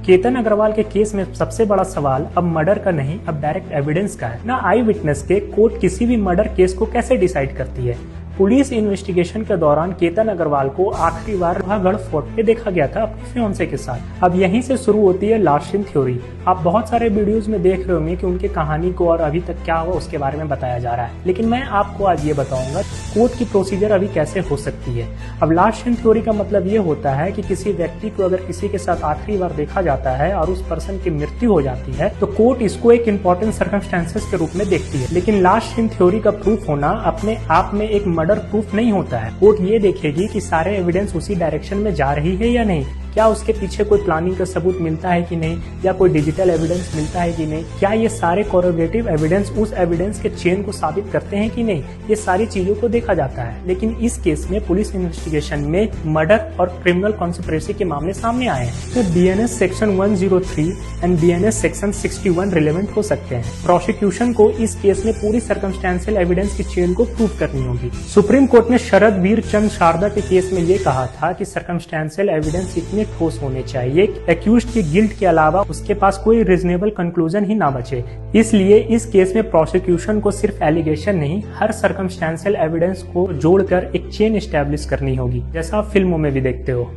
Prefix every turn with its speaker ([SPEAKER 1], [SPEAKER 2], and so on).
[SPEAKER 1] केतन अग्रवाल के केस में सबसे बड़ा सवाल अब मर्डर का नहीं, अब डायरेक्ट एविडेंस का है। ना आई विटनेस के कोर्ट किसी भी मर्डर केस को कैसे डिसाइड करती है। पुलिस इन्वेस्टिगेशन के दौरान केतन अग्रवाल को आखिरी बार लोहागढ़ फोर्ट पे देखा गया था अपने फियांसे के साथ। अब यहीं से शुरू होती है लार्सन थ्योरी। आप बहुत सारे वीडियोस में देख रहे होंगे कि उनकी कहानी को और अभी तक क्या हुआ उसके बारे में बताया जा रहा है, लेकिन मैं आपको आज ये बताऊंगा कोर्ट की प्रोसीजर अभी कैसे हो सकती है। अब लार्सन थ्योरी का मतलब ये होता है कि किसी व्यक्ति को अगर किसी के साथ आखिरी बार देखा जाता है और उस पर्सन की मृत्यु हो जाती है तो कोर्ट इसको एक इम्पोर्टेंट सर्कमस्टेंसेस के रूप में देखती है। लेकिन लार्सन थ्योरी का प्रूफ होना अपने आप में एक मर्डर प्रूफ नहीं होता है। कोर्ट ये देखेगी कि सारे एविडेंस उसी डायरेक्शन में जा रही है या नहीं, क्या उसके पीछे कोई प्लानिंग का सबूत मिलता है कि नहीं, या कोई डिजिटल एविडेंस मिलता है कि नहीं, क्या ये सारे कोरोबोरेटिव एविडेंस उस एविडेंस के चेन को साबित करते हैं कि नहीं, ये सारी चीजों को देखा जाता है। लेकिन इस केस में पुलिस इन्वेस्टिगेशन में मर्डर और क्रिमिनल कॉन्स्पिरेसी के मामले सामने आए हैं, तो BNS section 103 and BNS section 61 relevant हो सकते हैं। प्रोसिक्यूशन को इस केस में पूरी सर्कमस्टेंशियल एविडेंस की चेन को प्रूव करनी होगी। सुप्रीम कोर्ट ने शरद वीर चंद शारदा के केस में ये कहा था कि सर्कमस्टेंशियल एविडेंस इतने ठोस होने चाहिए एक्यूज्ड की गिल्ट के अलावा उसके पास कोई रीजनेबल कंक्लूजन ही ना बचे। इसलिए इस केस में प्रोसिक्यूशन को सिर्फ एलिगेशन नहीं, हर सर्कमस्टेंशियल एविडेंस को जोड़कर एक चेन एस्टैब्लिश करनी होगी, जैसा आप फिल्मों में भी देखते हो।